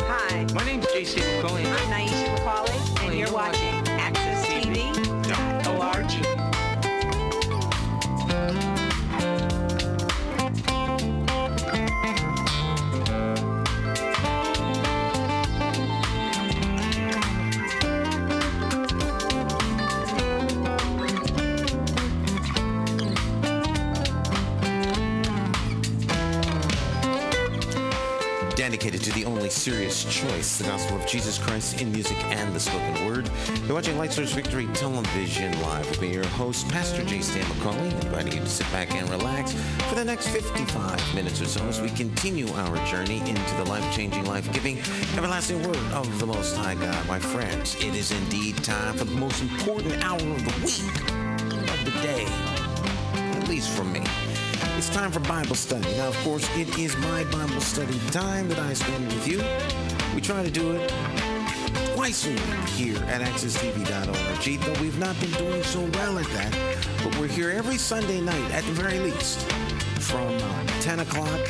Hi, My name's J.C. McCauley. I'm McCauley, and you're watching AccessTV.org. Dedicated to the only serious choice, the gospel of Jesus Christ in music and the spoken word. You're watching Light Source Victory Television Live with me, your host, Pastor J. Stan McCauley, inviting you to sit back and relax for the next 55 minutes or so as we continue our journey into the life-changing, life-giving, everlasting word of the Most High God. My friends, it is indeed time for the most important hour of the week, of the day, at least for me. It's time for Bible study. Now, of course, it is my Bible study time that I spend with you. We try to do it twice a week here at AccessTV.org, though we've not been doing so well at that. But we're here every Sunday night, at the very least, from 10 o'clock,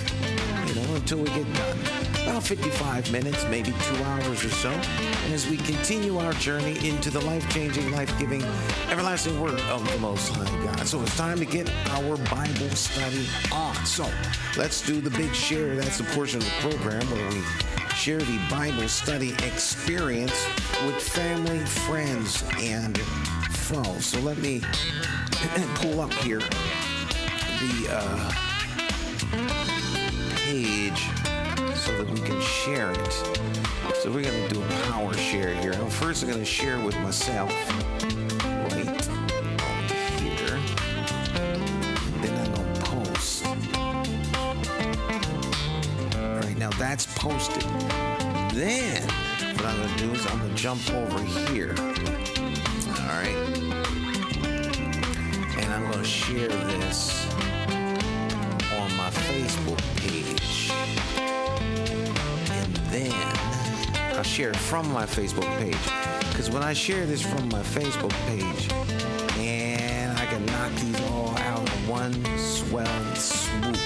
until we get done. About 55 minutes, maybe 2 hours or so, as we continue our journey into the life-changing, life-giving, everlasting word of the Most High God. So it's time to get our Bible study on. So let's do the big share. That's the portion of the program where we share the Bible study experience with family, friends, and foes. So let me pull up here the page so that we can share it. So we're going to do a power share here. Now, first I'm going to share with myself right here. Then I'm going to post. All right, now that's posted. Then what I'm going to do is I'm going to jump over here. All right. And I'm going to share this on my Facebook page. And then I'll share it from my Facebook page. Because when I share this from my Facebook page, and I can knock these all out in one swell swoop.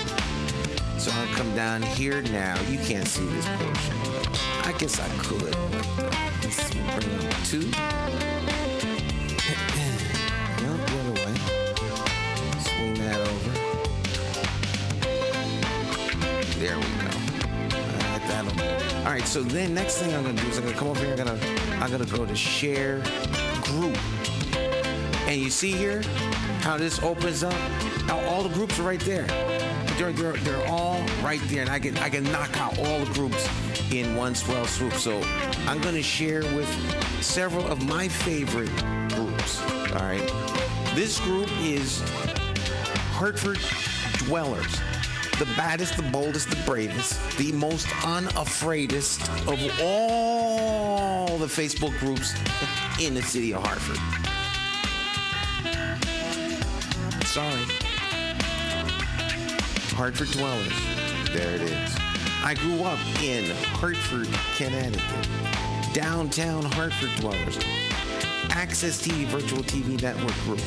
So I'll come down here now. You can't see this portion. I guess I could. Let's bring up two. No, the other way. Swing that over. There we go. All right, so then next thing I'm gonna do is I'm gonna come over here. I'm gonna go to share group, and you see here how this opens up. Now all the groups are right there. They're all right there, and I can knock out all the groups in one swell swoop. So I'm gonna share with several of my favorite groups. All right, this group is Hartford Dwellers. The baddest, the boldest, the bravest, the most unafraidest of all the Facebook groups in the city of Hartford. Sorry. Hartford Dwellers. There it is. I grew up in Hartford, Connecticut. Downtown Hartford Dwellers. Access TV Virtual TV Network Group.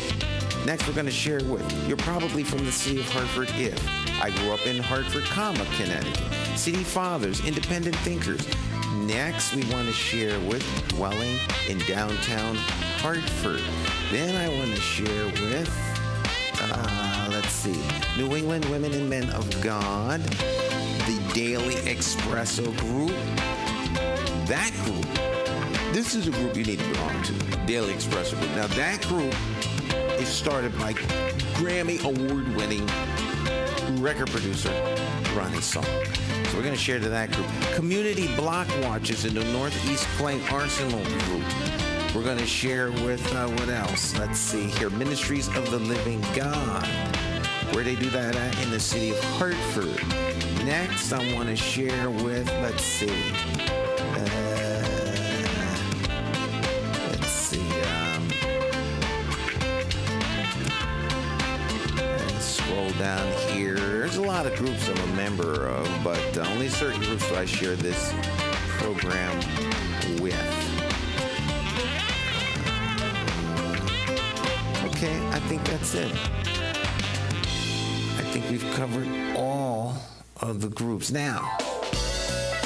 Next, we're going to share with, you're probably from the city of Hartford if I grew up in Hartford, Connecticut. City Fathers, Independent Thinkers. Next, we want to share with dwelling in downtown Hartford. Then I want to share with, New England Women and Men of God, the Daily Espresso Group. That group, this is a group you need to belong to, Daily Espresso Group. Now, that group is started by Grammy Award-winning record producer Ronnie Song. So we're going to share to that group. Community Block Watches in the Northeast Clay Arsenal Group. We're going to share with, what else? Let's see here. Ministries of the Living God. Where they do that at? In the city of Hartford. Next, I want to share with, let's see. Scroll down here. There's a lot of groups I'm a member of, but only certain groups do I share this program with. Okay, I think that's it. I think we've covered all of the groups. Now,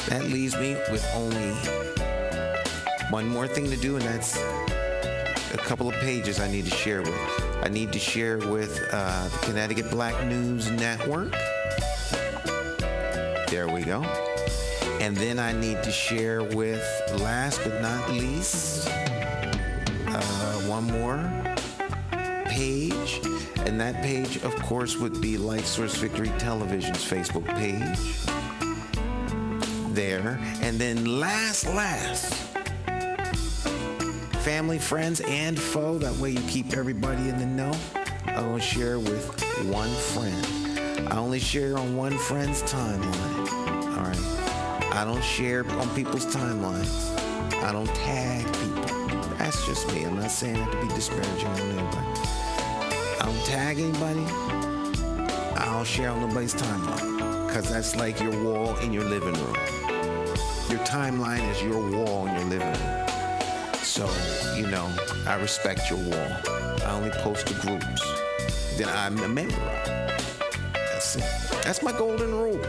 That leaves me with only one more thing to do, and that's a couple of pages I need to share with. I need to share with the Connecticut Black News Network. There we go. And then I need to share with, last but not least, one more page. And that page, of course, would be Light Source Victory Television's Facebook page. There. And then last, family, friends, and foe. That way you keep everybody in the know. I will share with one friend. I only share on one friend's timeline. All right. I don't share on people's timelines. I don't tag people. That's just me. I'm not saying that to be disparaging on anybody. I don't tag anybody. I don't share on nobody's timeline. Because that's like your wall in your living room. Your timeline is your wall in your living room. So, I respect your wall. I only post to groups that I'm a member of. That's it. That's my golden rule.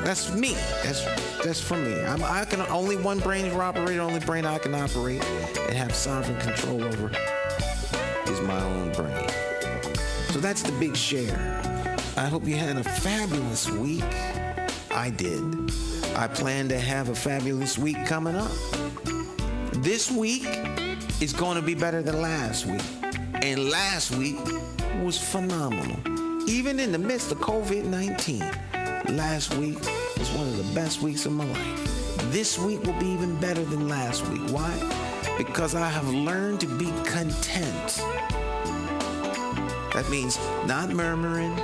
That's me. That's for me. I can only one brain operate. Only brain I can operate and have sovereign control over is my own brain. So that's the big share. I hope you had a fabulous week. I did. I plan to have a fabulous week coming up. This week is going to be better than last week. And last week was phenomenal. Even in the midst of COVID-19, last week was one of the best weeks of my life. This week will be even better than last week. Why? Because I have learned to be content. That means not murmuring,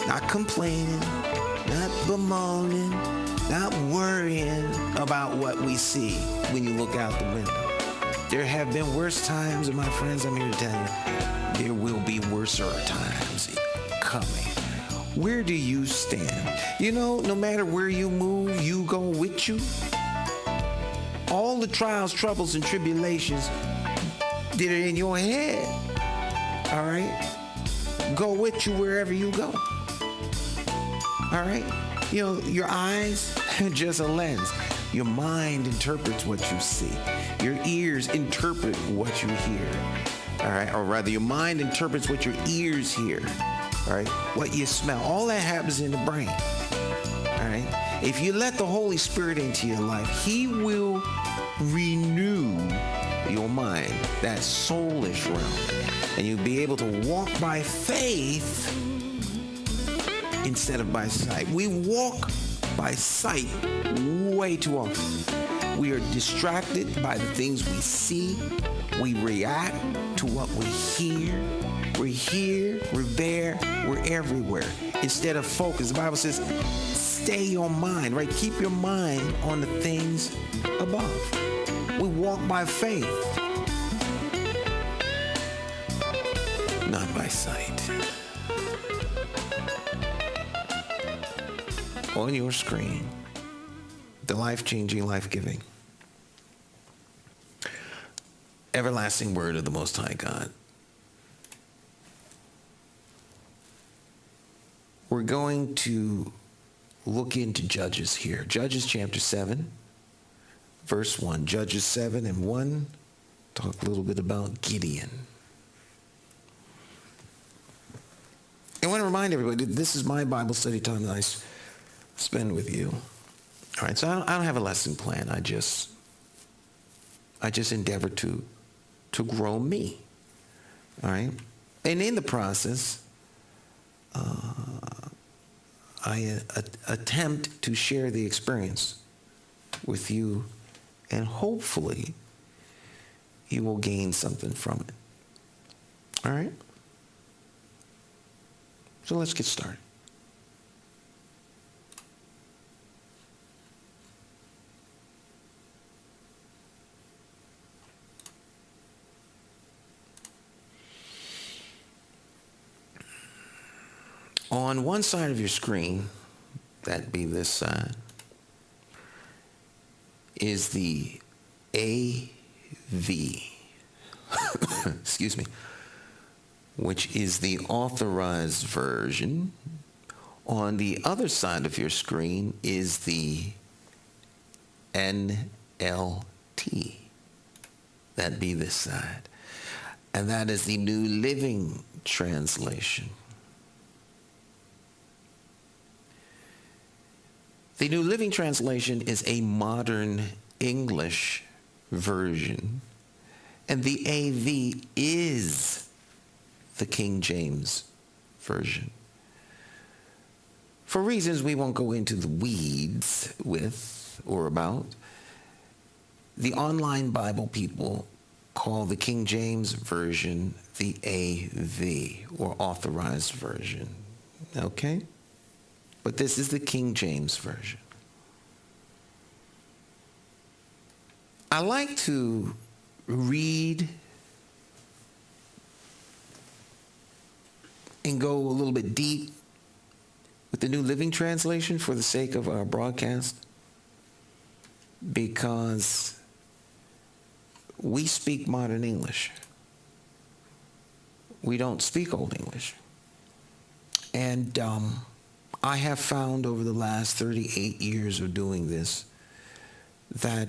not complaining, not bemoaning, not worrying about what we see when you look out the window. There have been worse times, and my friends, I'm here to tell you, there will be worser times coming. Where do you stand? No matter where you move, you go with you. All the trials, troubles, and tribulations that are in your head, all right, go with you wherever you go. All right? Your eyes are just a lens. Your mind interprets what you see. Your ears interpret what you hear. All right? Or rather, your mind interprets what your ears hear. All right? What you smell. All that happens in the brain. All right? If you let the Holy Spirit into your life, He will renew your mind, that soulish realm. And you'll be able to walk by faith instead of by sight. We walk by sight way too often. We are distracted by the things we see. We react to what we hear. We're here, we're there, we're everywhere. Instead of focus, the Bible says, stay your mind, right? Keep your mind on the things above. We walk by faith, not by sight. On your screen, the life-changing, life-giving, everlasting word of the Most High God. We're going to look into Judges here. Judges chapter 7, verse 1. Judges 7 and 1, talk a little bit about Gideon. I want to remind everybody, this is my Bible study time that I spend with you. All right, so I don't have a lesson plan. I just endeavor to grow me. All right, and in the process, I attempt to share the experience with you, and hopefully, you will gain something from it. All right. So let's get started. On one side of your screen, that'd be this side, is the AV, excuse me, which is the authorized version, On the other side of your screen is the NLT. That'd be this side. And that is the New Living Translation. The New Living Translation is a modern English version, and the AV is the King James Version. For reasons we won't go into the weeds with or about, the online Bible people call the King James Version the AV, or Authorized Version. Okay? But this is the King James Version. I like to read and go a little bit deep with the New Living Translation for the sake of our broadcast, because we speak modern English. We don't speak Old English. And I have found over the last 38 years of doing this that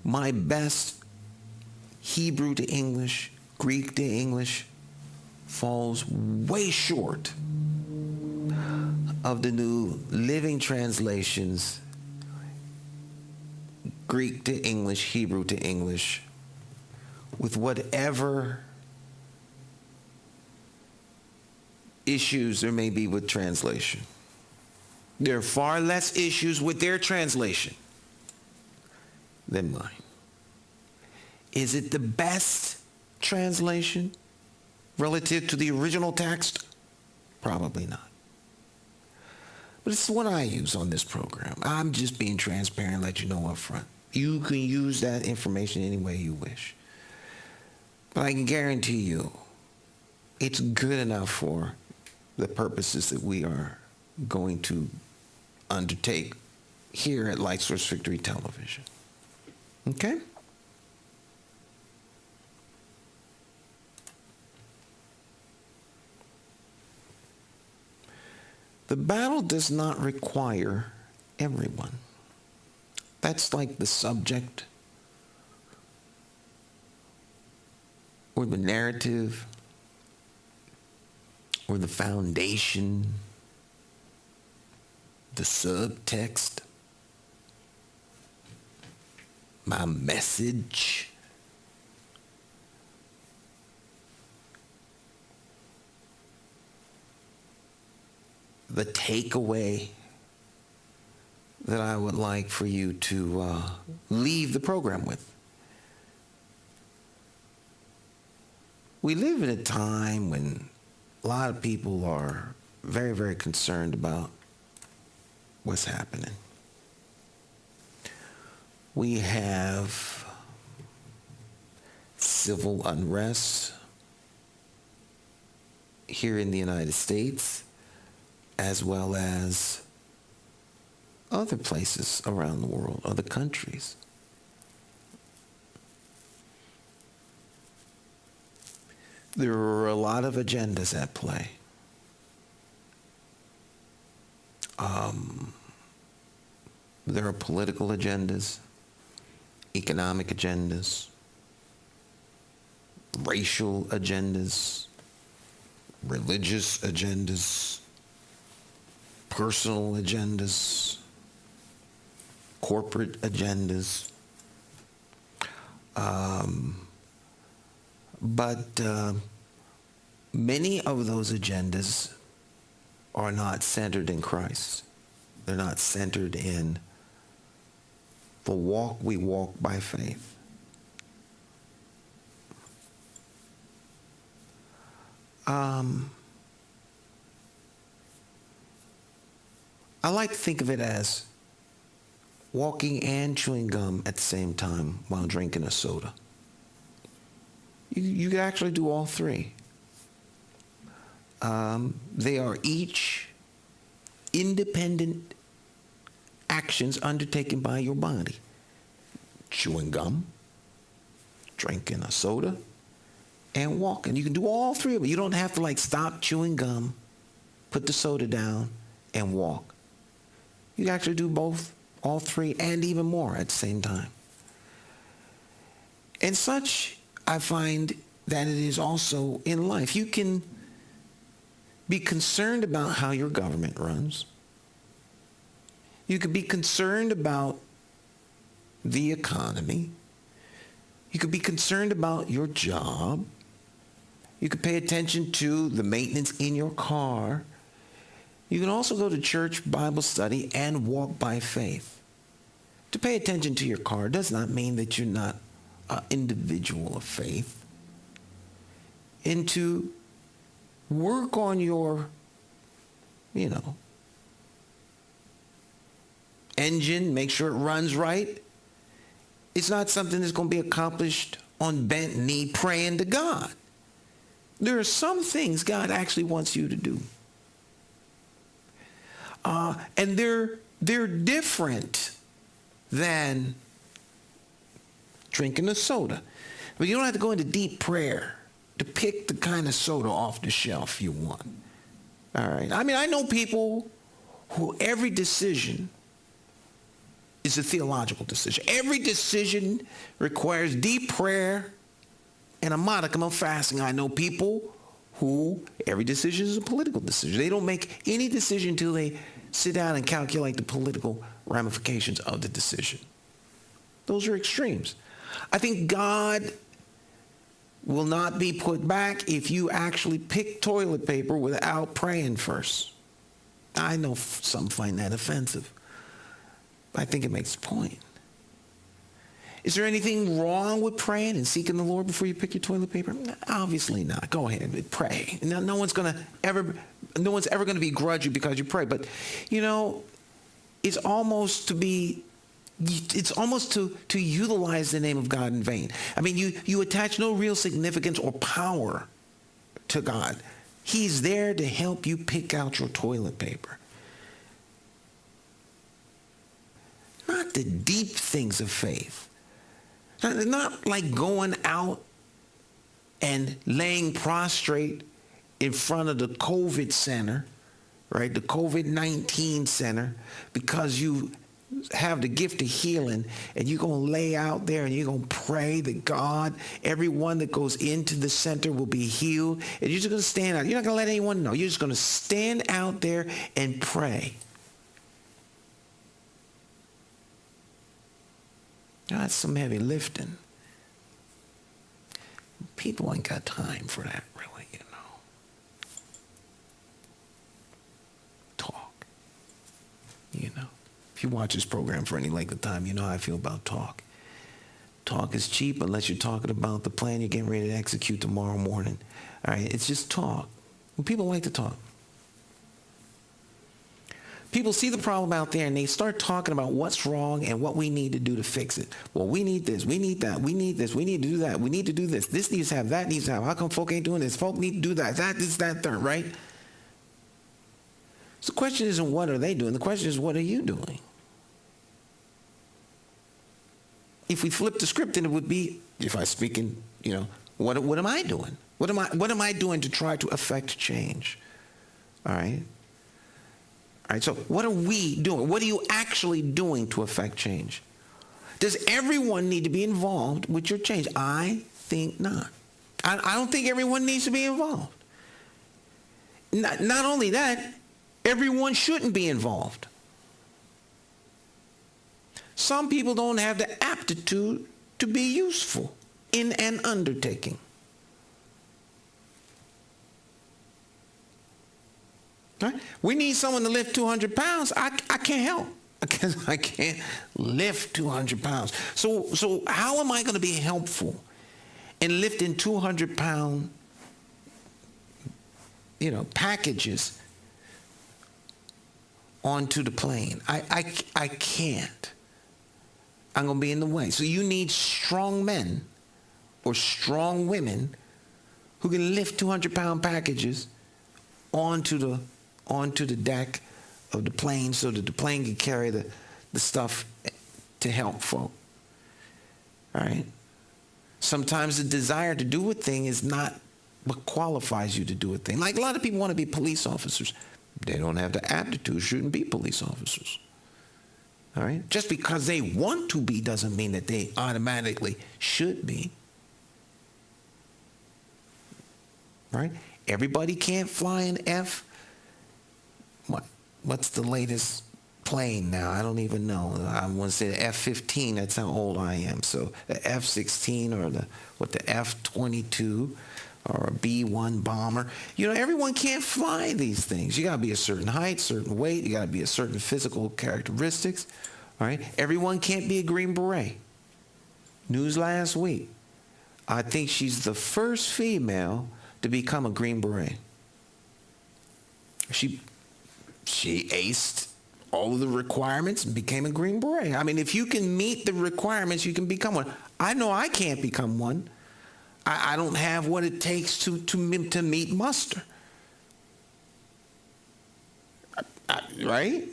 my best Hebrew to English, Greek to English falls way short of the New Living Translations, Greek to English, Hebrew to English, with whatever issues there may be with translation. There are far less issues with their translation than mine. Is it the best translation relative to the original text? Probably not. But it's what I use on this program. I'm just being transparent, let you know up front. You can use that information any way you wish. But I can guarantee you, it's good enough for the purposes that we are going to undertake here at Light Source Victory Television. Okay? The battle does not require everyone. That's like the subject or the narrative or the foundation, the subtext, my message. The takeaway that I would like for you to leave the program with. We live in a time when a lot of people are very, very concerned about what's happening. We have civil unrest here in the United States, as well as other places around the world, other countries. There are a lot of agendas at play. There are political agendas, economic agendas, racial agendas, religious agendas, personal agendas, corporate agendas. But many of those agendas are not centered in Christ. They're not centered in the walk we walk by faith. I like to think of it as walking and chewing gum at the same time while drinking a soda. You can actually do all three. They are each independent actions undertaken by your body. Chewing gum, drinking a soda, and walking. You can do all three of them. You don't have to stop chewing gum, put the soda down, and walk. You can actually do both, all three, and even more at the same time. And such, I find that it is also in life. You can be concerned about how your government runs. You could be concerned about the economy. You could be concerned about your job. You could pay attention to the maintenance in your car. You can also go to church, Bible study, and walk by faith. To pay attention to your car does not mean that you're not an individual of faith. And to work on your, engine, make sure it runs right. It's not something that's going to be accomplished on bent knee praying to God. There are some things God actually wants you to do. And they're different than drinking a soda. But you don't have to go into deep prayer to pick the kind of soda off the shelf you want. All right? I mean, I know people who every decision is a theological decision. Every decision requires deep prayer and a modicum of fasting. I know people who every decision is a political decision. They don't make any decision until they sit down and calculate the political ramifications of the decision. Those are extremes. I think God will not be put back if you actually pick toilet paper without praying first. I know some find that offensive. I think it makes a point. Is there anything wrong with praying and seeking the Lord before you pick your toilet paper? Obviously not. Go ahead and pray. No one's ever going to begrudge you because you pray. But, it's almost to utilize the name of God in vain. I mean, you attach no real significance or power to God. He's there to help you pick out your toilet paper. Not the deep things of faith. Not like going out and laying prostrate in front of the COVID center, right? The COVID-19 center, because you have the gift of healing, and you're going to lay out there and you're going to pray that God, everyone that goes into the center will be healed. And you're just going to stand out. You're not going to let anyone know. You're just going to stand out there and pray. That's some heavy lifting. People ain't got time for that, really, Talk. If you watch this program for any length of time, you know how I feel about talk. Talk is cheap unless you're talking about the plan you're getting ready to execute tomorrow morning. All right, it's just talk. People like to talk. People see the problem out there and they start talking about what's wrong and what we need to do to fix it. Well, we need this, we need that, we need this, we need to do that, we need to do this. This needs to have, that needs to have. How come folk ain't doing this? Folk need to do that, this, that, third, right? So the question isn't what are they doing? The question is what are you doing? If we flip the script, then it would be, if I speak in, what am I doing? What am I doing to try to affect change? All right? All right, so what are we doing? What are you actually doing to affect change? Does everyone need to be involved with your change? I think not. I don't think everyone needs to be involved. Not only that, everyone shouldn't be involved. Some people don't have the aptitude to be useful in an undertaking. Right? We need someone to lift 200 pounds. I can't help because I can't lift 200 pounds. So how am I going to be helpful in lifting 200-pound, packages onto the plane? I can't. I'm going to be in the way. So you need strong men or strong women who can lift 200-pound packages onto the deck of the plane so that the plane can carry the stuff to help folk. All right? Sometimes the desire to do a thing is not what qualifies you to do a thing. Like a lot of people want to be police officers. They don't have the aptitude, shouldn't be police officers. All right? Just because they want to be doesn't mean that they automatically should be. Right? Everybody can't fly an F. What's the latest plane now? I don't even know. I want to say the F-15. That's how old I am. So the F-16 or the F-22 or a B-1 bomber. You know, everyone can't fly these things. You got to be a certain height, certain weight. You got to be a certain physical characteristics. All right? Everyone can't be a Green Beret. News last week. I think she's the first female to become a Green Beret. She aced all of the requirements and became a Green Beret. I mean, if you can meet the requirements, you can become one. I know I can't become one. I don't have what it takes to meet muster. Right?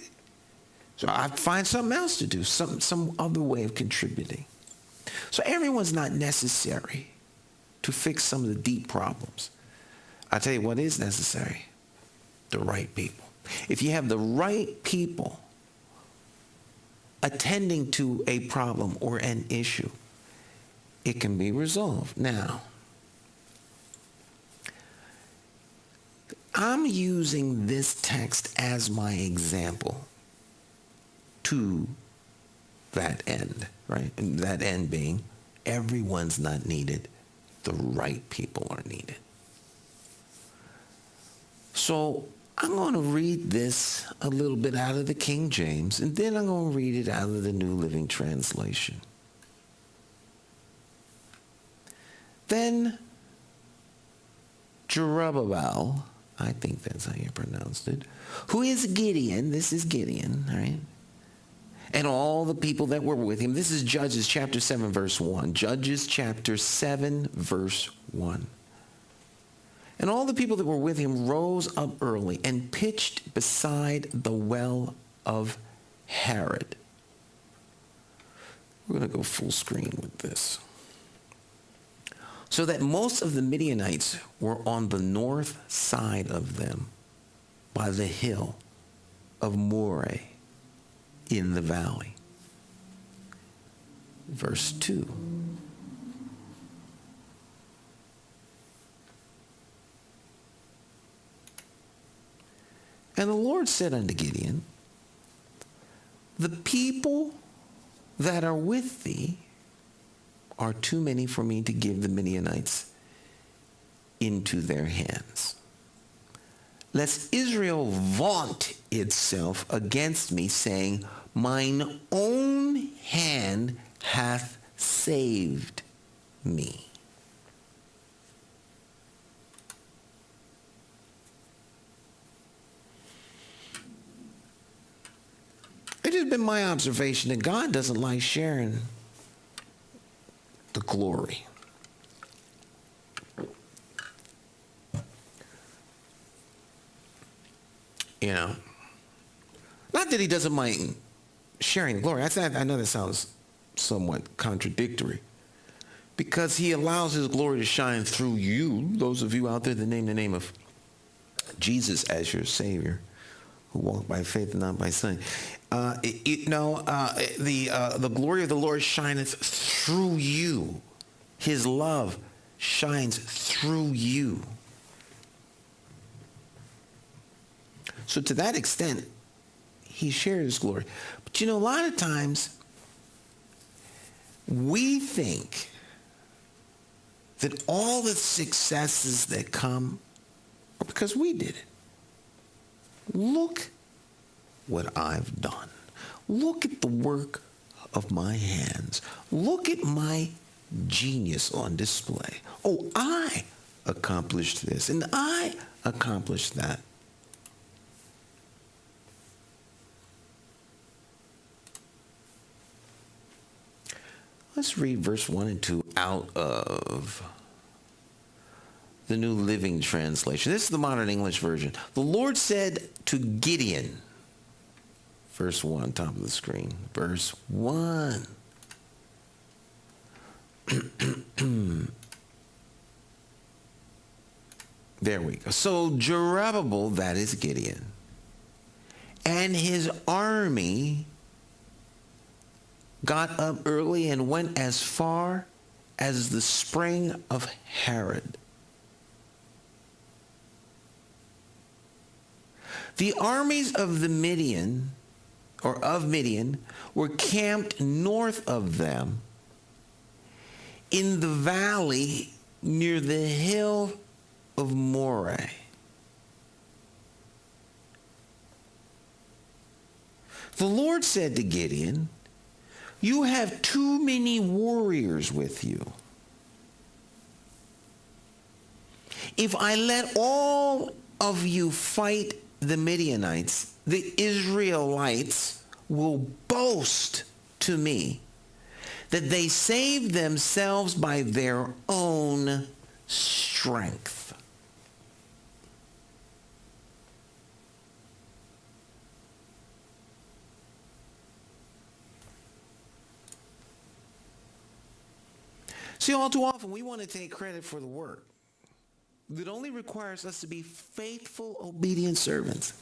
So I find something else to do, some other way of contributing. So everyone's not necessary to fix some of the deep problems. I tell you what is necessary: the right people. If you have the right people attending to a problem or an issue, it can be resolved. Now, I'm using this text as my example to that end, right? And that end being, everyone's not needed. The right people are needed. So I'm going to read this a little bit out of the King James, and then I'm going to read it out of the New Living Translation. Then Jerubbaal, I think that's how you pronounced it, who is Gideon, this is Gideon, right? And all the people that were with him. This is Judges chapter 7, verse 1. Judges chapter 7, verse 1. And all the people that were with him rose up early and pitched beside the well of Harod. We're going to go full screen with this. So that most of the Midianites were on the north side of them by the hill of Moreh in the valley. Verse 2. And the Lord said unto Gideon, the people that are with thee are too many for me to give the Midianites into their hands. Lest Israel vaunt itself against me, saying, mine own hand hath saved me. It has been my observation that God doesn't like sharing the glory. You know, not that he doesn't mind sharing the glory. I know that sounds somewhat contradictory, because he allows his glory to shine through you, those of you out there that name the name of Jesus as your Savior, who walk by faith and not by sight. The glory of the Lord shineth through you. His love shines through you. So to that extent, he shares his glory. But you know, a lot of times we think that all the successes that come are because we did it. Look what I've done. Look at the work of my hands. Look at my genius on display. Oh, I accomplished this and I accomplished that. Let's read verse 1 and 2 out of the New Living Translation. This is the modern English version. The Lord said to Gideon, verse 1, top of the screen, verse 1. There we go. So Jerubbaal, that is Gideon, and his army got up early and went as far as the spring of Harod. The armies of Midian were camped north of them in the valley near the hill of Moreh. The Lord said to Gideon, "You have too many warriors with you. If I let all of you fight the Midianites, the Israelites will boast to me that they saved themselves by their own strength." See, all too often we want to take credit for the work. It only requires us to be faithful, obedient servants.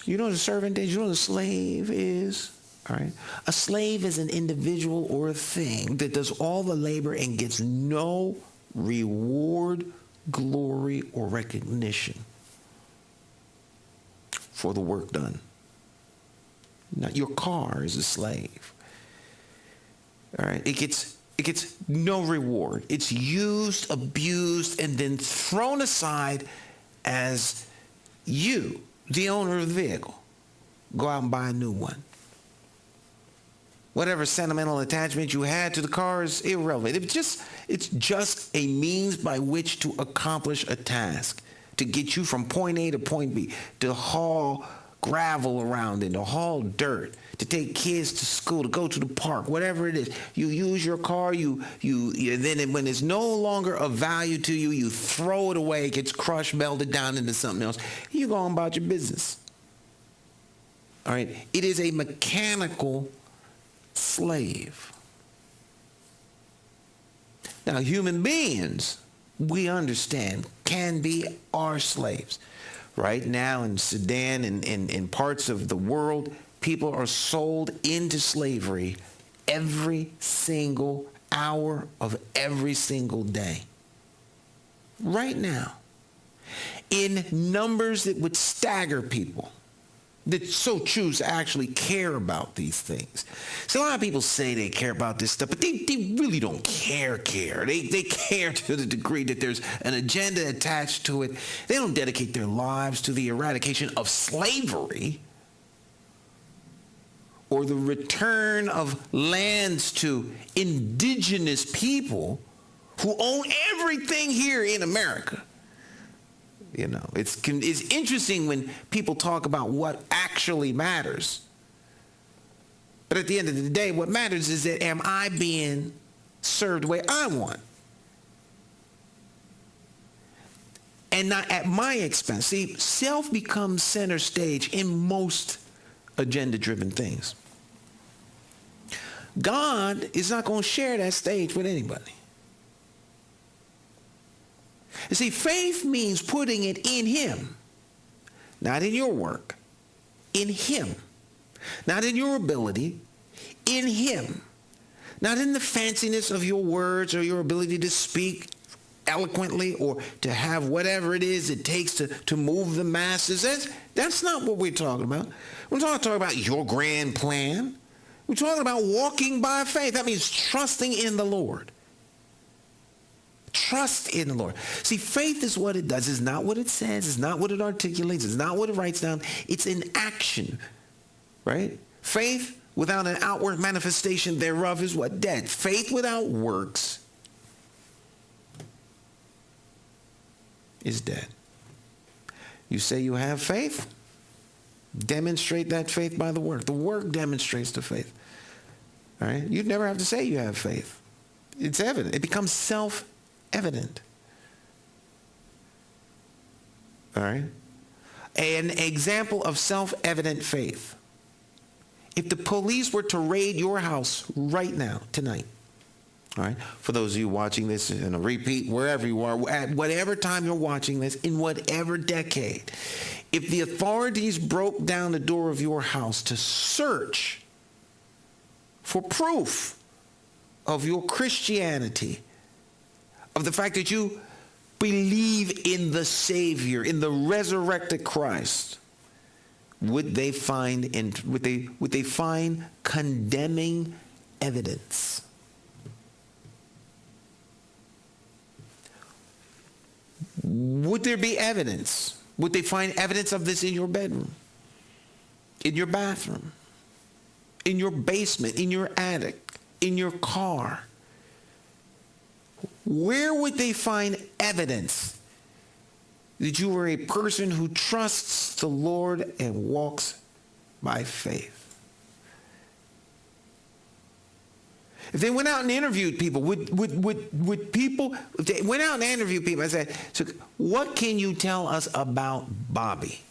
You know what a servant is? You know what a slave is? All right. A slave is an individual or a thing that does all the labor and gets no reward, glory, or recognition for the work done. Now, your car is a slave. All right. It gets no reward. It's used, abused, and then thrown aside as you, the owner of the vehicle, go out and buy a new one. Whatever sentimental attachment you had to the car is irrelevant. It's just a means by which to accomplish a task, to get you from point A to point B, to haul gravel around and to haul dirt, to take kids to school, to go to the park, whatever it is. You use your car, then when it's no longer of value to you, you throw it away, it gets crushed, melted down into something else. You go on about your business. All right? It is a mechanical slave. Now, human beings, we understand, can be our slaves. Right now in Sudan and in parts of the world, people are sold into slavery every single hour of every single day. Right now. In numbers that would stagger people that so choose to actually care about these things. So a lot of people say they care about this stuff, but they really don't care. They care to the degree that there's an agenda attached to it. They don't dedicate their lives to the eradication of slavery or the return of lands to indigenous people who own everything here in America. You know, it's interesting when people talk about what actually matters. But at the end of the day, what matters is that am I being served the way I want? And not at my expense. See, self becomes center stage in most agenda-driven things. God is not going to share that stage with anybody. You see, faith means putting it in him, not in your work, in him, not in your ability, in him, not in the fanciness of your words or your ability to speak eloquently or to have whatever it is it takes to move the masses. That's not what we're talking about. We're not talking about your grand plan. We're talking about walking by faith. That means trusting in the Lord. Trust in the Lord. See, faith is what it does. It's not what it says. It's not what it articulates. It's not what it writes down. It's an action, right? Faith without an outward manifestation thereof is what? Dead. Faith without works is dead. You say you have faith? Demonstrate that faith by the work. The work demonstrates the faith. All right? You'd never have to say you have faith. It's evident. It becomes self-evident. All right? An example of self-evident faith. If the police were to raid your house right now, tonight, All right. For those of you watching this in a repeat, wherever you are, at whatever time you're watching this, in whatever decade, if the authorities broke down the door of your house to search for proof of your Christianity, of the fact that you believe in the Savior, in the resurrected Christ, would they find condemning evidence? Would there be evidence? Would they find evidence of this in your bedroom, in your bathroom, in your basement, in your attic, in your car? Where would they find evidence that you were a person who trusts the Lord and walks by faith? If they went out and interviewed people, would people, if they went out and interviewed people and said, so what can you tell us about Bobby?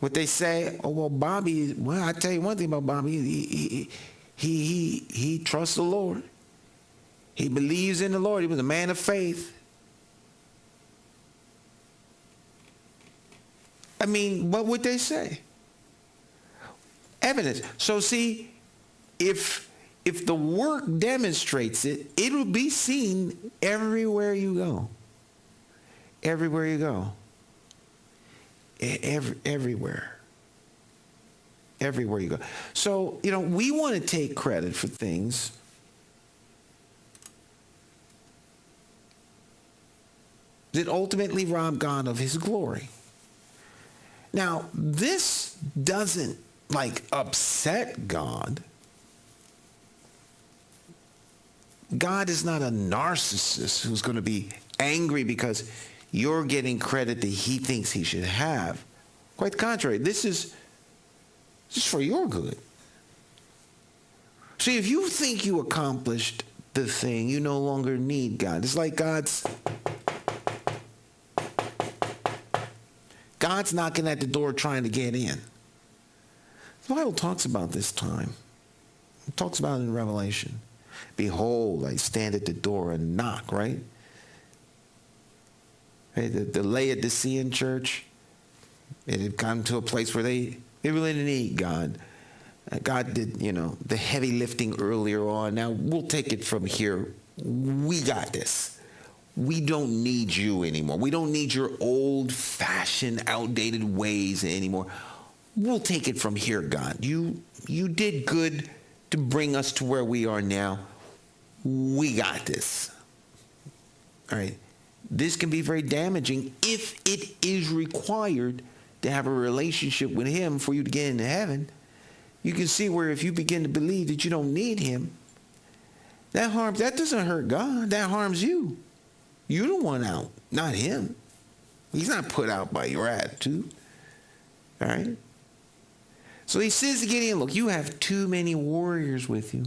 Would they say, oh, well, Bobby, well, I tell you one thing about Bobby, he trusts the Lord. He believes in the Lord. He was a man of faith. I mean, what would they say? Evidence. So see, if the work demonstrates it, it'll be seen everywhere you go. Everywhere you go. Everywhere. Everywhere you go. So, we want to take credit for things that ultimately rob God of his glory. Now, this doesn't upset God. God is not a narcissist who's going to be angry because you're getting credit that he thinks he should have. Quite the contrary, this is for your good. See, if you think you accomplished the thing, you no longer need God. It's like God's knocking at the door trying to get in. The Bible talks about this time. It talks about it in Revelation. Behold, I stand at the door and knock, right? The Laodicean church, it had come to a place where they really didn't need God. God did, the heavy lifting earlier on. Now, we'll take it from here. We got this. We don't need you anymore. We don't need your old-fashioned, outdated ways anymore. We'll take it from here, God. You did good to bring us to where we are now. We got this. All right. This can be very damaging if it is required to have a relationship with him for you to get into heaven. You can see where if you begin to believe that you don't need him, that doesn't hurt God. That harms you. You're the one out, not him. He's not put out by your attitude. All right? So he says to Gideon, look, you have too many warriors with you.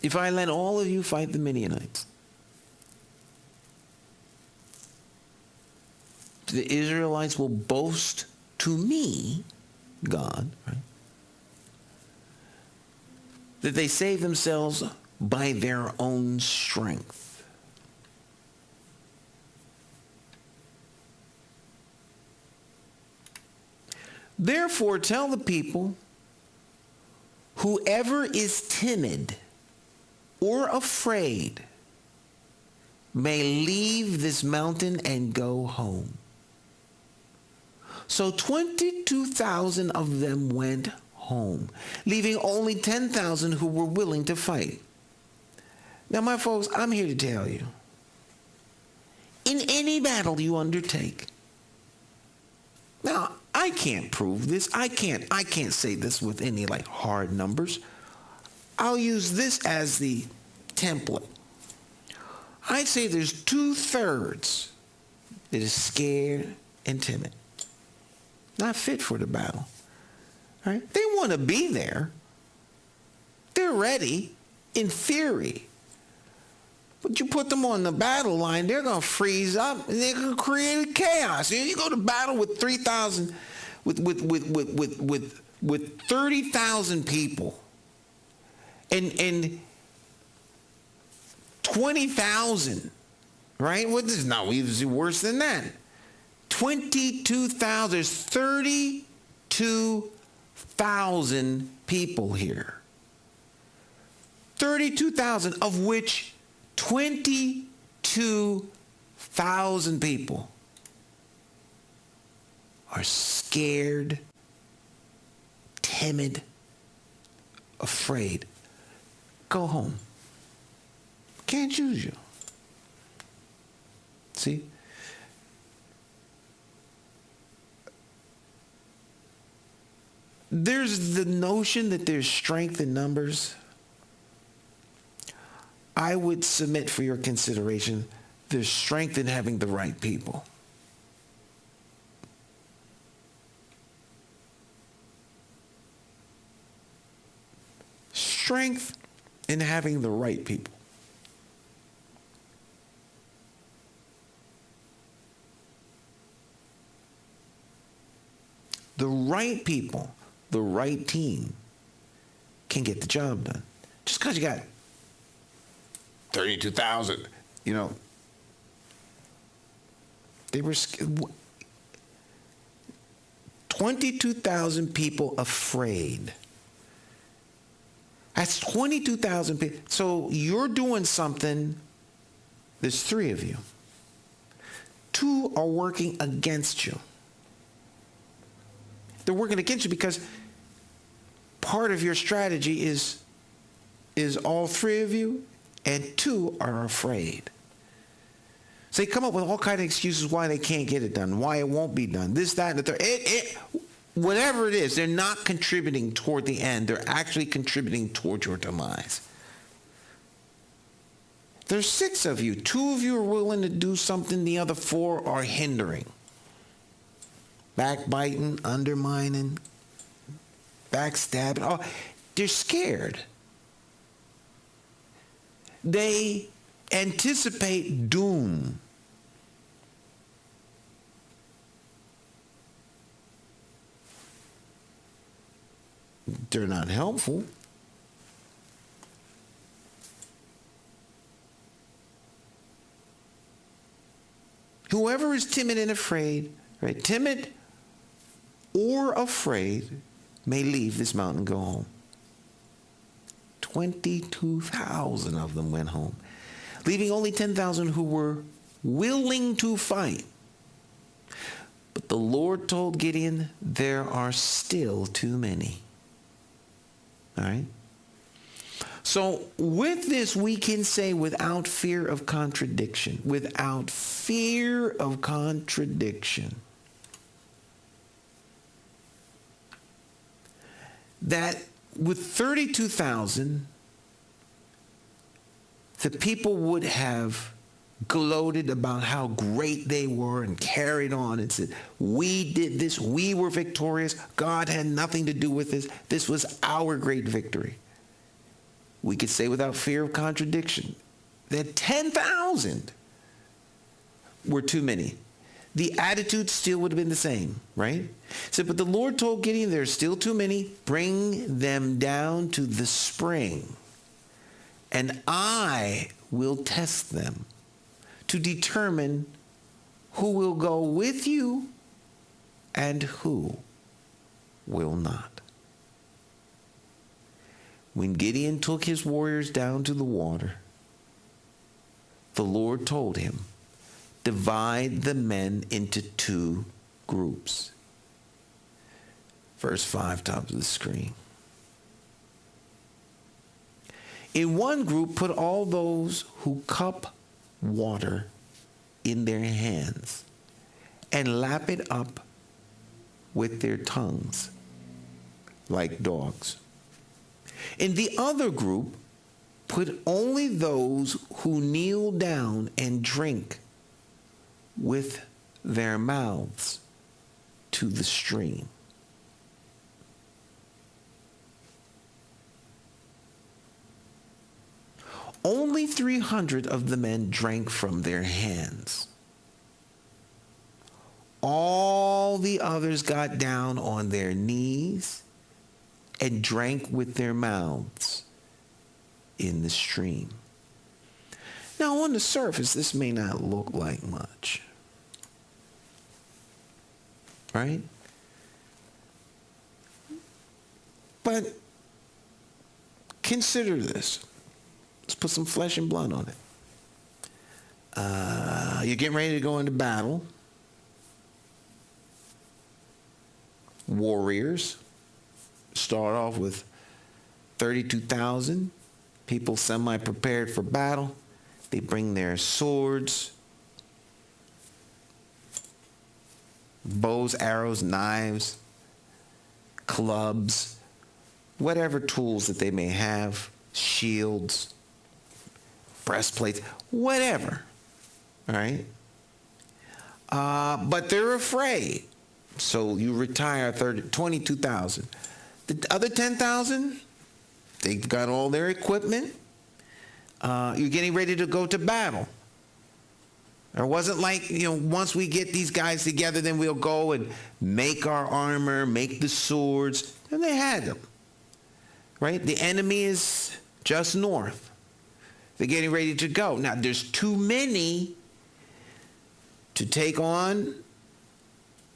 If I let all of you fight the Midianites, the Israelites will boast to me, God, right, that they save themselves by their own strength. Therefore, tell the people, whoever is timid or afraid may leave this mountain and go home. So 22,000 of them went home, leaving only 10,000 who were willing to fight. Now, my folks, I'm here to tell you, in any battle you undertake, now, I can't prove this. I can't say this with any hard numbers. I'll use this as the template. I'd say there's 2/3 that is scared and timid, not fit for the battle. Right? They want to be there. They're ready in theory. But you put them on the battle line, they're going to freeze up and they're going to create chaos. You go to battle with 3,000 with 30,000 people and 20,000, right? Well, this is not even worse than that. 22,000. There's 32,000 people here. 32,000, of which 22,000 people are scared, timid, afraid. Go home. Can't choose you. See? There's the notion that there's strength in numbers. I would submit for your consideration, there's strength in having the right people. Strength in having the right people. The right people, the right team can get the job done. Just because you got 32,000, they were 22,000 people afraid. That's 22,000 people. So you're doing something, there's 3 of you. 2 are working against you. They're working against you because part of your strategy is all 3 of you, and 2 are afraid. So they come up with all kinds of excuses why they can't get it done, why it won't be done, this, that, and the third. Whatever it is, they're not contributing toward the end. They're actually contributing toward your demise. There's 6 of you. 2 of you are willing to do something. The other 4 are hindering. Backbiting, undermining, backstabbing. Oh, they're scared. They anticipate doom. They're not helpful. Whoever is timid and afraid, right? Timid or afraid may leave this mountain and go home. 22,000 of them went home, leaving only 10,000 who were willing to fight. But the Lord told Gideon, there are still too many. All right? So with this, we can say without fear of contradiction, that with 32,000, the people would have gloated about how great they were and carried on and said, we did this, we were victorious, God had nothing to do with this, this was our great victory. We could say without fear of contradiction that 10,000 were too many. The attitude still would have been the same, right? So, but the Lord told Gideon, there are still too many, bring them down to the spring, and I will test them to determine who will go with you and who will not. When Gideon took his warriors down to the water, the Lord told him, divide the men into 2 groups. Verse 5, top of the screen. In one group, put all those who cup water in their hands and lap it up with their tongues like dogs. In the other group, put only those who kneel down and drink with their mouths to the stream. Only 300 of the men drank from their hands. all the others got down on their knees and drank with their mouths in the stream. Now, on the surface, this may not look like much, right? But consider this. Let's put some flesh and blood on it. You're getting ready to go into battle. Warriors start off with 32,000 people semi-prepared for battle. They bring their swords, bows, arrows, knives, clubs, whatever tools that they may have, shields, breastplates, whatever. All right? But they're afraid. So you retire 22,000. The other 10,000, they've got all their equipment. You're getting ready to go to battle. It wasn't like, once we get these guys together, then we'll go and make our armor, make the swords. And they had them. Right? The enemy is just north. They're getting ready to go. Now, there's too many to take on,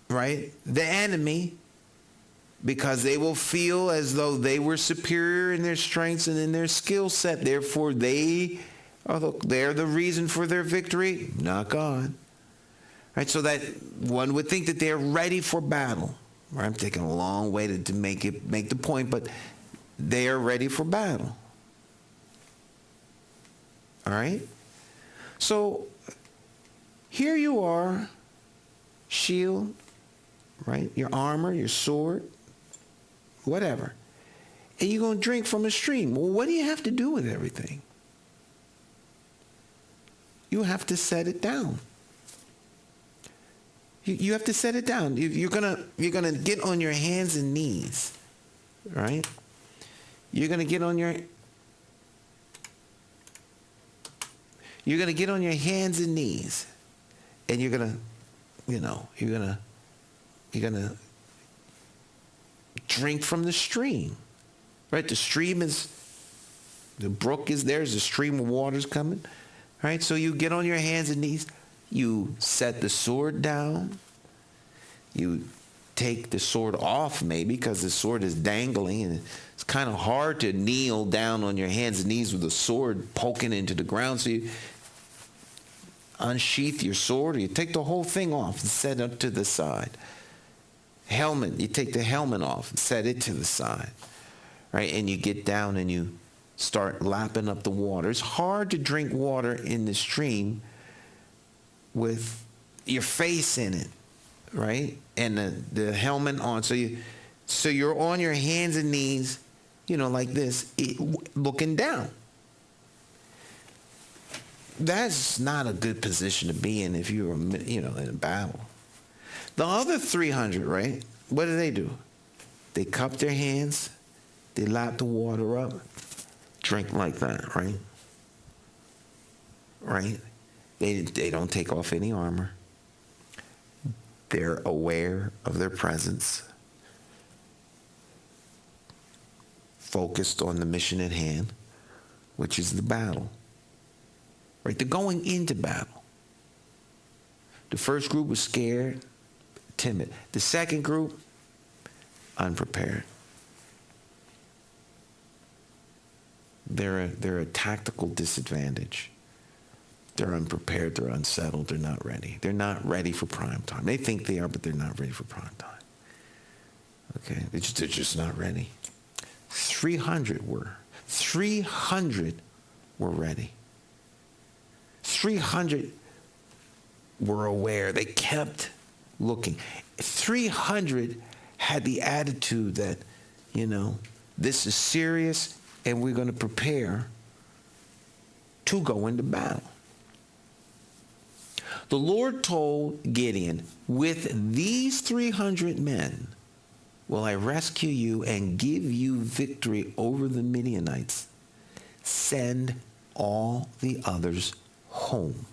right, the enemy, because they will feel as though they were superior in their strengths and in their skill set. Therefore, they're the reason for their victory, not God. Right? So that one would think that they're ready for battle. Right? I'm taking a long way to make the point, but they are ready for battle. All right? So here you are, shield, right? Your armor, your sword, whatever. And you're going to drink from a stream. Well, what do you have to do with everything? You have to set it down. You have to set it down. You're gonna get on your hands and knees, right? You're gonna get on your hands and knees, and you're gonna drink from the stream, right? The brook is there. There's a stream of water's coming, right? So you get on your hands and knees. You set the sword down. You take the sword off maybe because the sword is dangling, and it's kind of hard to kneel down on your hands and knees with the sword poking into the ground. So you unsheath your sword, or you take the whole thing off and set it to the side. Helmet, you take the helmet off and set it to the side, right? And you get down and you start lapping up the water. It's hard to drink water in the stream with your face in it, right? And the helmet on. So you're on your hands and knees, like this, looking down. That's not a good position to be in if you're, in a battle. The other 300, right? What do? They cup their hands, they lap the water up, drink like that, right? Right? They don't take off any armor. They're aware of their presence, focused on the mission at hand, which is the battle. Right? They're going into battle. The first group was scared, timid. The second group, unprepared. They're a tactical disadvantage. They're unprepared, they're unsettled, they're not ready. They're not ready for prime time. They think they are, but they're not ready for prime time. Okay? They're just not ready. 300 were. 300 were ready. 300 were aware. They kept looking. 300 had the attitude that, this is serious and we're going to prepare to go into battle. The Lord told Gideon, with these 300 men will I rescue you and give you victory over the Midianites. Send all the others home.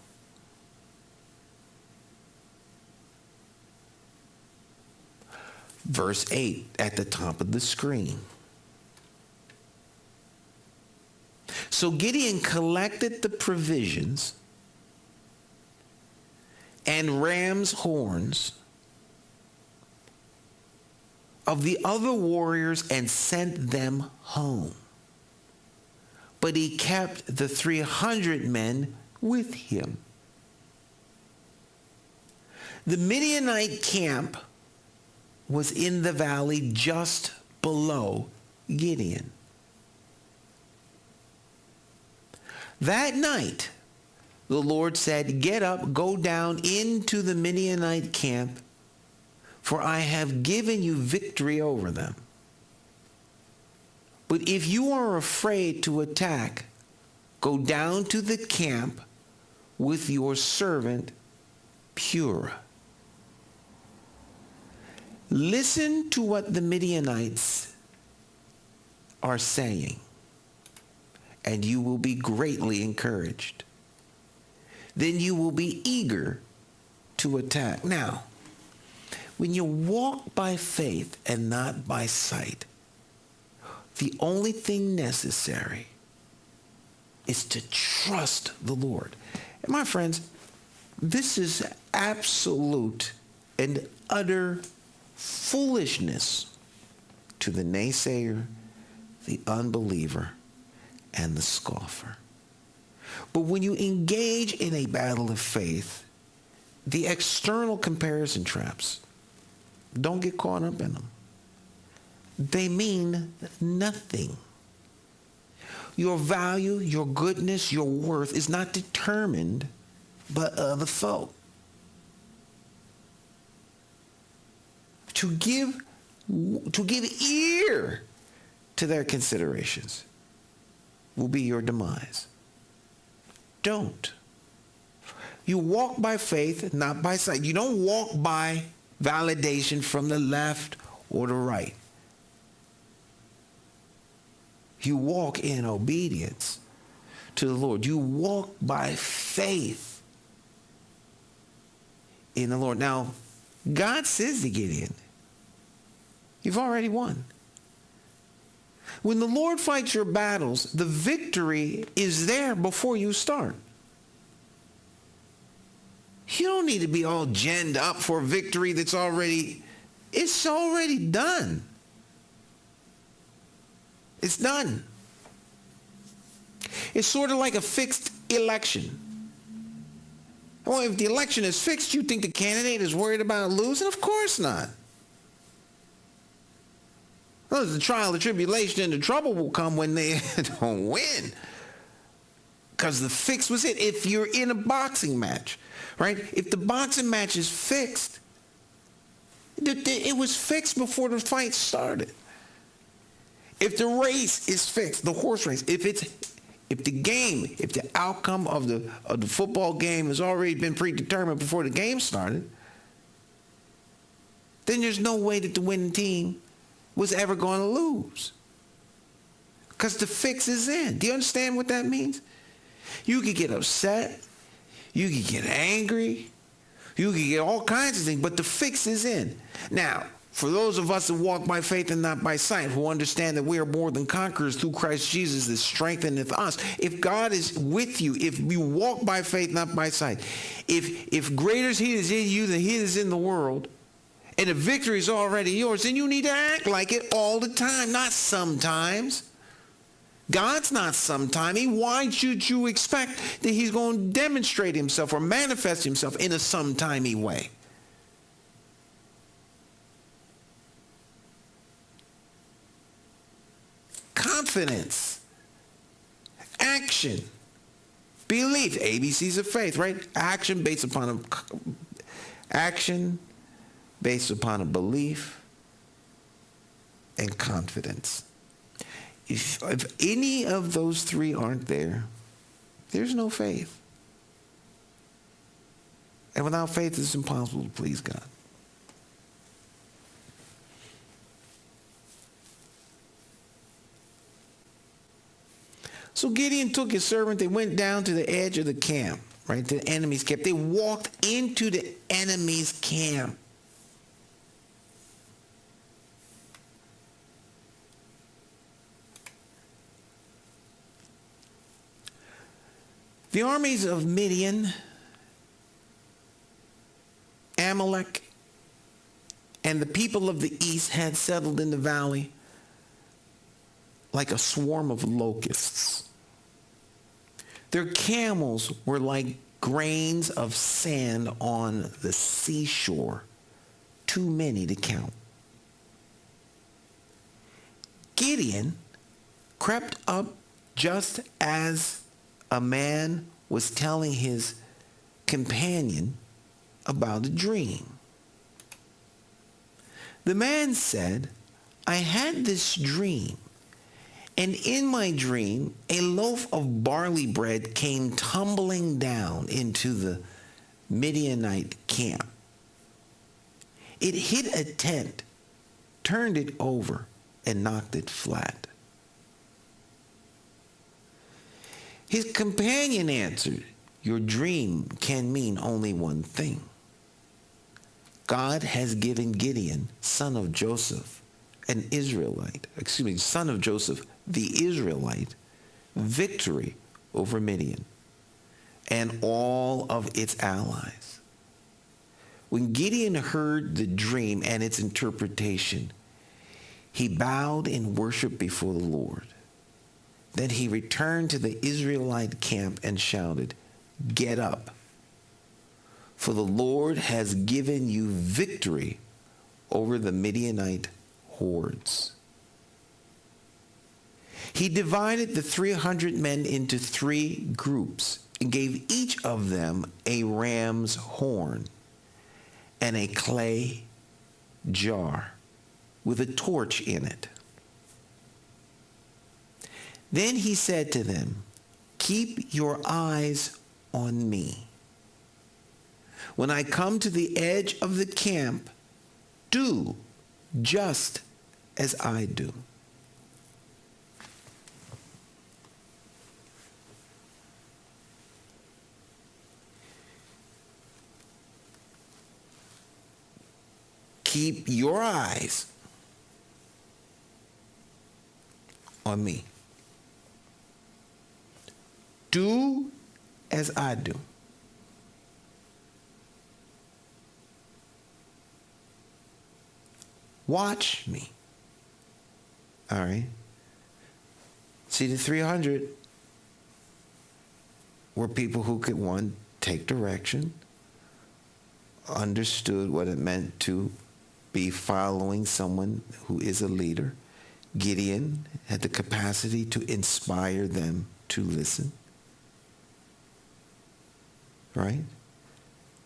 Verse 8 at the top of the screen. So Gideon collected the provisions and ram's horns of the other warriors and sent them home. But he kept the 300 men with him. The Midianite camp was in the valley just below Gideon. That night, the Lord said, "Get up, go down into the Midianite camp, for I have given you victory over them. But if you are afraid to attack, go down to the camp with your servant Purah." Listen to what the Midianites are saying, and you will be greatly encouraged. Then you will be eager to attack. Now, when you walk by faith and not by sight, the only thing necessary is to trust the Lord. And my friends, this is absolute and utter foolishness to the naysayer, the unbeliever, and the scoffer. But when you engage in a battle of faith, the external comparison traps, don't get caught up in them. They mean nothing. Your value, your goodness, your worth is not determined by other folk. To give ear to their considerations will be your demise. Don't. You walk by faith, not by sight. You don't walk by validation from the left or the right. You walk in obedience to the Lord. You walk by faith in the Lord. Now, God says to Gideon, you've already won. When the Lord fights your battles, the victory is there before you start. You don't need to be all genned up for a victory it's already done. It's done. It's sort of like a fixed election. Well, if the election is fixed, you think the candidate is worried about losing? Of course not. Well, the trial, the tribulation, and the trouble will come when they don't win. Because the fix was it. If you're in a boxing match, right? If the boxing match is fixed, it was fixed before the fight started. If the race is fixed, the horse race, if the outcome of the football game has already been predetermined before the game started, then there's no way that the winning team was ever going to lose. Because the fix is in. Do you understand what that means? You could get upset. You could get angry. You could get all kinds of things, but the fix is in. Now, for those of us who walk by faith and not by sight, who understand that we are more than conquerors through Christ Jesus that strengtheneth us, if God is with you, if you walk by faith, not by sight, if greater is he that is in you than he that is in the world, and the victory is already yours, then you need to act like it all the time, not sometimes. God's not sometime. Why should you expect that he's going to demonstrate himself or manifest himself in a sometimey way? Confidence, action, belief, ABCs of faith, right? Action based upon a belief and confidence. If any of those three aren't there, there's no faith. And without faith, it's impossible to please God. So Gideon took his servant. They went down to the edge of the camp, right, to the enemy's camp. They walked into the enemy's camp. The armies of Midian, Amalek, and the people of the east had settled in the valley like a swarm of locusts. Their camels were like grains of sand on the seashore, too many to count. Gideon crept up just as a man was telling his companion about a dream. The man said, I had this dream, and in my dream, a loaf of barley bread came tumbling down into the Midianite camp. It hit a tent, turned it over, and knocked it flat. His companion answered, your dream can mean only one thing. God has given Gideon, son of Joseph, the Israelite, victory over Midian and all of its allies. When Gideon heard the dream and its interpretation, he bowed in worship before the Lord. Then he returned to the Israelite camp and shouted, get up, for the Lord has given you victory over the Midianite hordes. He divided the 300 men into 3 groups and gave each of them a ram's horn and a clay jar with a torch in it. Then he said to them, keep your eyes on me. When I come to the edge of the camp, do just as I do. Keep your eyes on me. Do as I do. Watch me. All right. See, the 300 were people who could, one, take direction, understood what it meant to be following someone who is a leader. Gideon had the capacity to inspire them to listen. Right?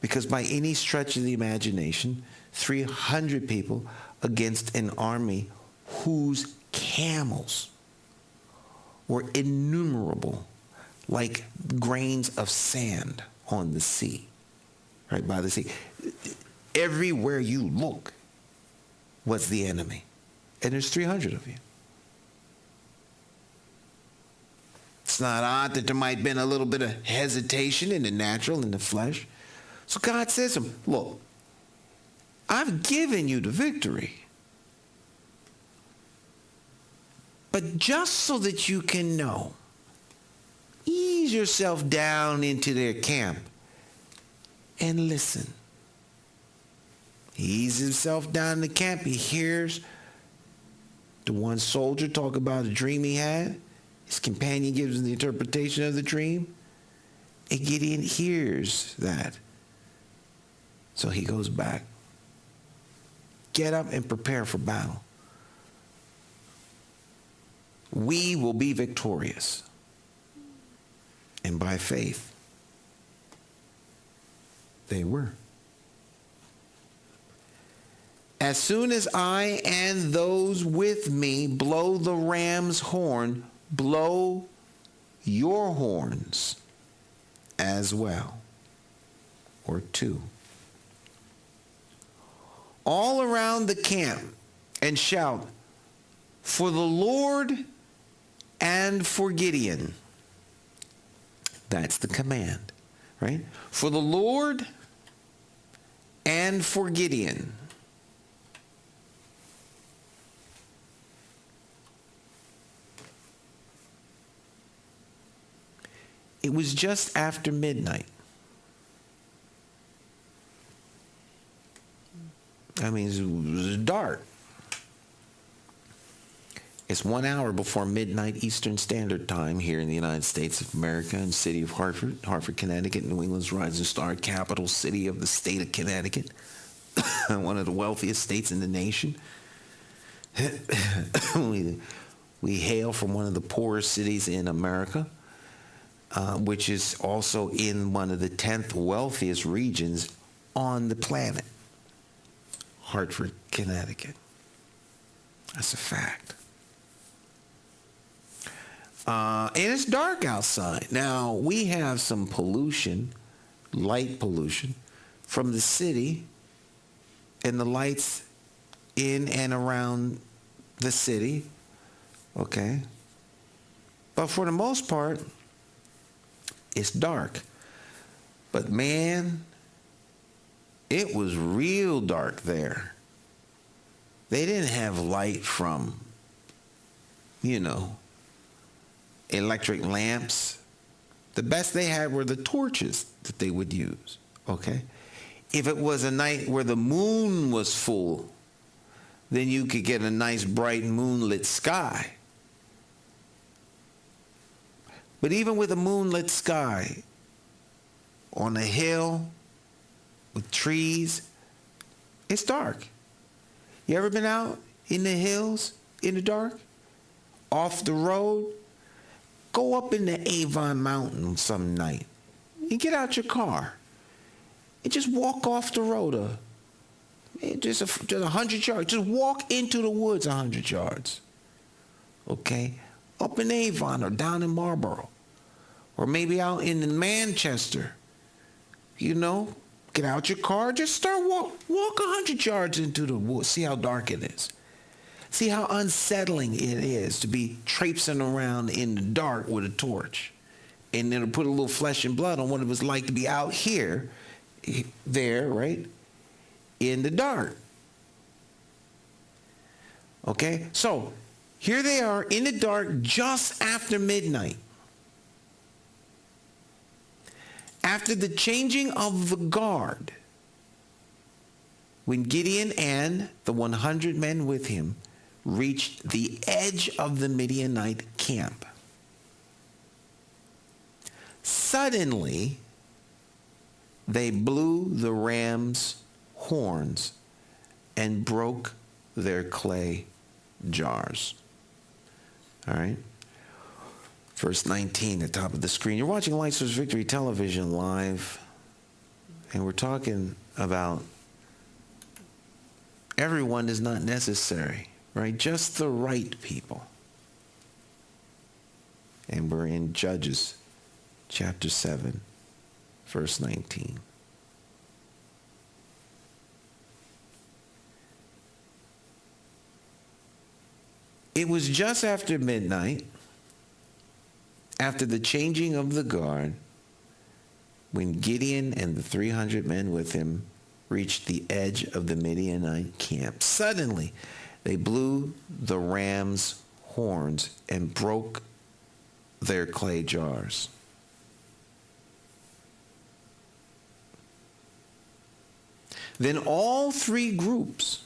Because by any stretch of the imagination, 300 people against an army whose camels were innumerable, like grains of sand on the sea, right, by the sea. Everywhere you look was the enemy. And there's 300 of you. It's not odd that there might have been a little bit of hesitation in the natural, in the flesh. So God says to him, look, I've given you the victory. But just so that you can know, ease yourself down into their camp and listen. He eases himself down in the camp. He hears the one soldier talk about a dream he had. His companion gives him the interpretation of the dream. And Gideon hears that. So he goes back. Get up and prepare for battle. We will be victorious. And by faith, they were. As soon as I and those with me blow the ram's horn, blow your horns as well, or 2. All around the camp, and shout, for the Lord and for Gideon. That's the command, right? For the Lord and for Gideon. It was just after midnight. I mean, it was dark. It's 1 hour before midnight Eastern Standard Time here in the United States of America and city of Hartford, Connecticut, New England's rising star, capital city of the state of Connecticut, one of the wealthiest states in the nation. We hail from one of the poorest cities in America, which is also in one of the 10th wealthiest regions on the planet, Hartford, Connecticut. That's a fact. And it's dark outside. Now, we have some pollution, light pollution, from the city and the lights in and around the city, okay? But for the most part, it's dark. But man, it was real dark there. They didn't have light from, electric lamps. The best they had were the torches that they would use, okay? If it was a night where the moon was full, then you could get a nice bright moonlit sky. But even with a moonlit sky, on a hill with trees, it's dark. You ever been out in the hills in the dark? Off the road? Go up in the Avon Mountain some night and get out your car and just walk off the road just 100 yards. Just walk into the woods 100 yards. Okay? Up in Avon or down in Marlboro or maybe out in Manchester. Get out your car, just start walk 100 yards into the woods. See how dark it is. See how unsettling it is to be traipsing around in the dark with a torch. And it'll put a little flesh and blood on what it was like to be out there, right, in the dark. Okay? So, here they are in the dark just after midnight. After the changing of the guard, when Gideon and the 100 men with him reached the edge of the Midianite camp, suddenly they blew the ram's horns and broke their clay jars. All right? Verse 19 at the top of the screen. You're watching Light Source Victory Television live, and we're talking about everyone is not necessary, right? Just the right people. And we're in Judges chapter 7, verse 19. It was just after midnight, after the changing of the guard, when Gideon and the 300 men with him reached the edge of the Midianite camp. Suddenly, they blew the ram's horns and broke their clay jars. Then all three groups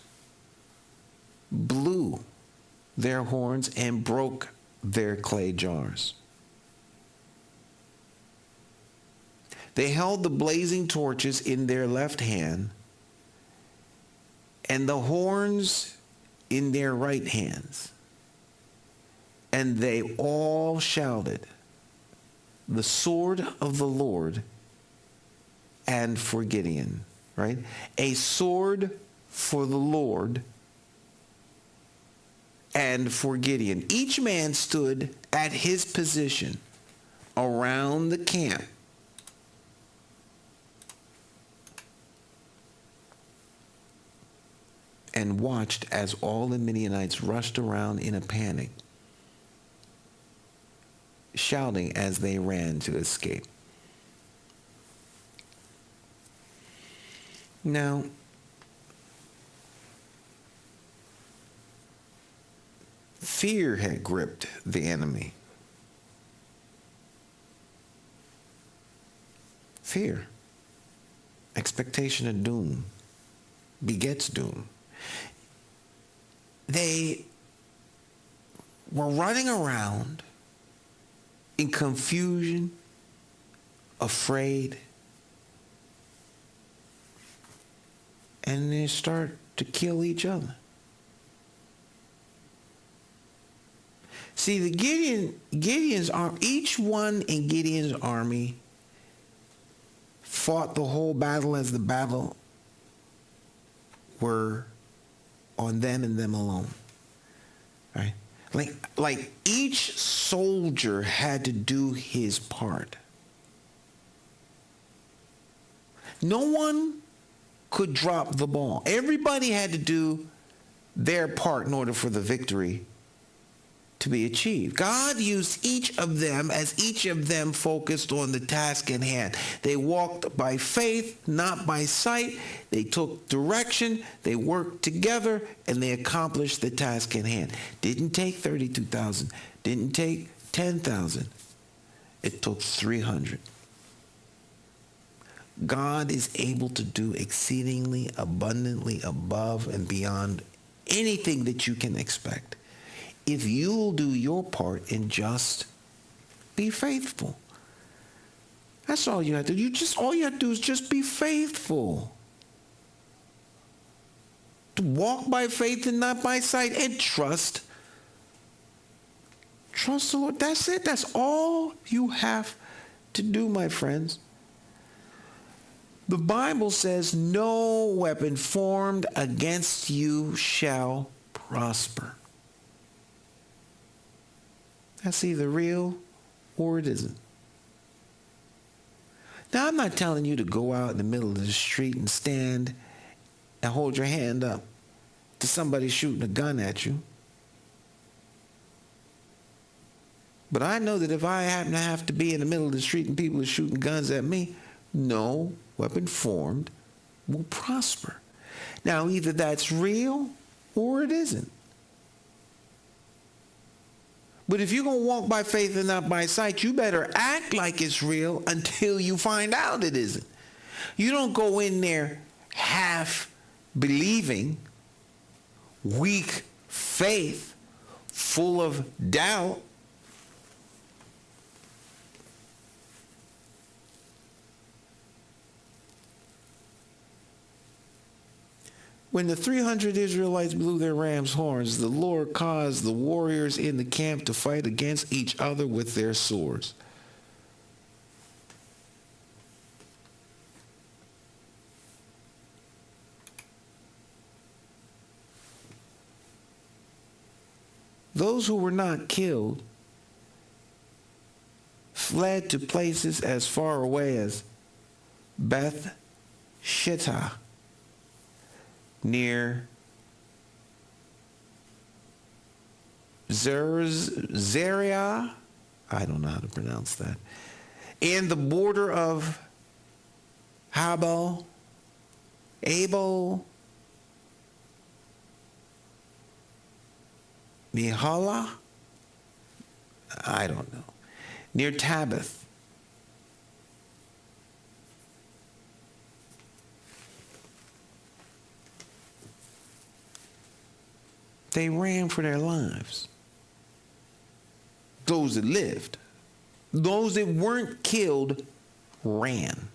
blew their horns and broke their clay jars. They held the blazing torches in their left hand and the horns in their right hands. And they all shouted, "The sword of the Lord and for Gideon." Right? A sword for the Lord and for Gideon. Each man stood at his position around the camp. And watched as all the Midianites rushed around in a panic, shouting as they ran to escape. Now, fear had gripped the enemy. Fear. Expectation of doom begets doom. They were running around in confusion, afraid, and they start to kill each other. See, Gideon's army, each one in Gideon's army fought the whole battle as the battle were on them and them alone. Right? Like each soldier had to do his part. No one could drop the ball. Everybody had to do their part in order for the victory to be achieved. God used each of them as each of them focused on the task in hand. They walked by faith, not by sight. They took direction, they worked together, and they accomplished the task in hand. Didn't take 32,000, didn't take 10,000. It took 300. God is able to do exceedingly abundantly above and beyond anything that you can expect, if you'll do your part and just be faithful. That's all you have to do. All you have to do is just be faithful. To walk by faith and not by sight, and trust the Lord. That's it. That's all you have to do, my friends. The Bible says, no weapon formed against you shall prosper. That's either real or it isn't. Now, I'm not telling you to go out in the middle of the street and stand and hold your hand up to somebody shooting a gun at you. But I know that if I happen to have to be in the middle of the street and people are shooting guns at me, no weapon formed will prosper. Now, either that's real or it isn't. But if you're going to walk by faith and not by sight, you better act like it's real until you find out it isn't. You don't go in there half believing, weak faith, full of doubt. When the 300 Israelites blew their ram's horns, the Lord caused the warriors in the camp to fight against each other with their swords. Those who were not killed fled to places as far away as Beth Shittah, near Zeriah, I don't know how to pronounce that, and the border of Abel, Mihala, I don't know, near Tabith. They ran for their lives. Those that lived. Those that weren't killed ran.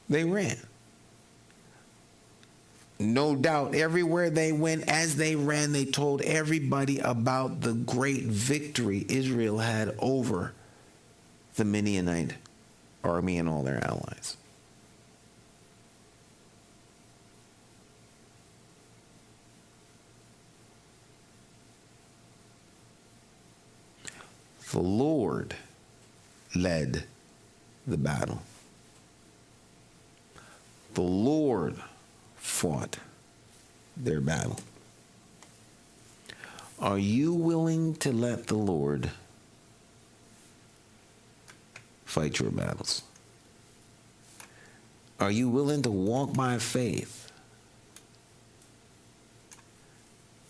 They ran. No doubt, everywhere they went, as they ran, they told everybody about the great victory Israel had over the Midianite army and all their allies. The Lord led the battle. The Lord fought their battle. Are you willing to let the Lord fight your battles? Are you willing to walk by faith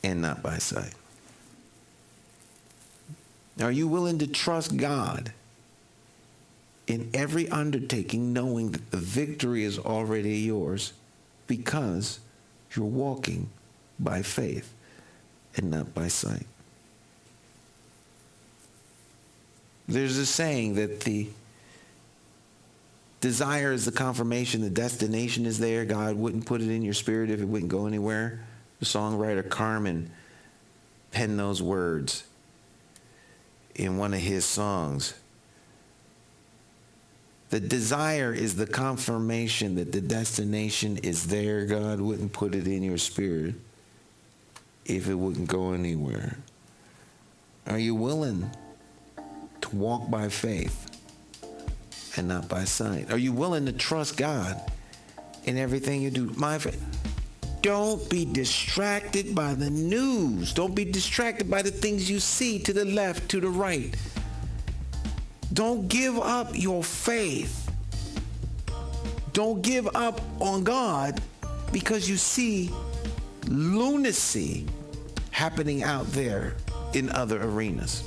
and not by sight? Are you willing to trust God in every undertaking, knowing that the victory is already yours because you're walking by faith and not by sight. There's a saying that the desire is the confirmation, the destination is there. God wouldn't put it in your spirit if it wouldn't go anywhere. The songwriter Carmen penned those words in one of his songs. The desire is the confirmation that the destination is there. God wouldn't put it in your spirit if it wouldn't go anywhere. Are you willing to walk by faith and not by sight? Are you willing to trust God in everything you do? My faith. Don't be distracted by the news. Don't be distracted by the things you see to the left, to the right. Don't give up your faith. Don't give up on God because you see lunacy happening out there in other arenas.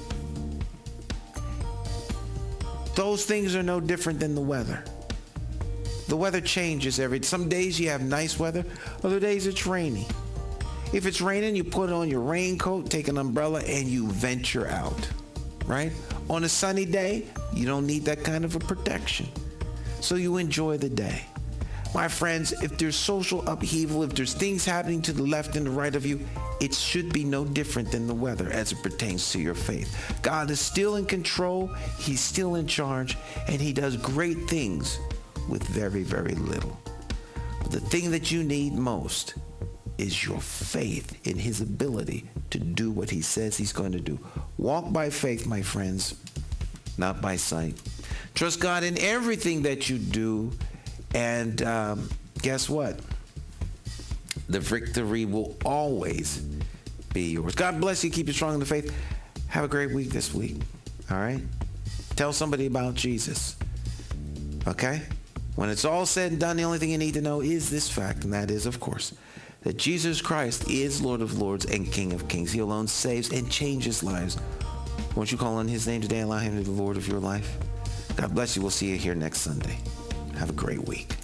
Those things are no different than the weather. The weather changes some days you have nice weather, other days it's rainy. If it's raining, you put on your raincoat, take an umbrella, and you venture out, right? On a sunny day, you don't need that kind of a protection. So you enjoy the day. My friends, if there's social upheaval, if there's things happening to the left and the right of you, it should be no different than the weather as it pertains to your faith. God is still in control, he's still in charge, and he does great things with very, very little. But the thing that you need most is your faith in his ability to do what he says he's going to do. Walk by faith, my friends, not by sight. Trust God in everything that you do, and guess what? The victory will always be yours. God bless you. Keep you strong in the faith. Have a great week this week. All right? Tell somebody about Jesus. Okay? When it's all said and done, the only thing you need to know is this fact, and that is, of course, that Jesus Christ is Lord of Lords and King of Kings. He alone saves and changes lives. Won't you call on his name today and allow him to be the Lord of your life? God bless you. We'll see you here next Sunday. Have a great week.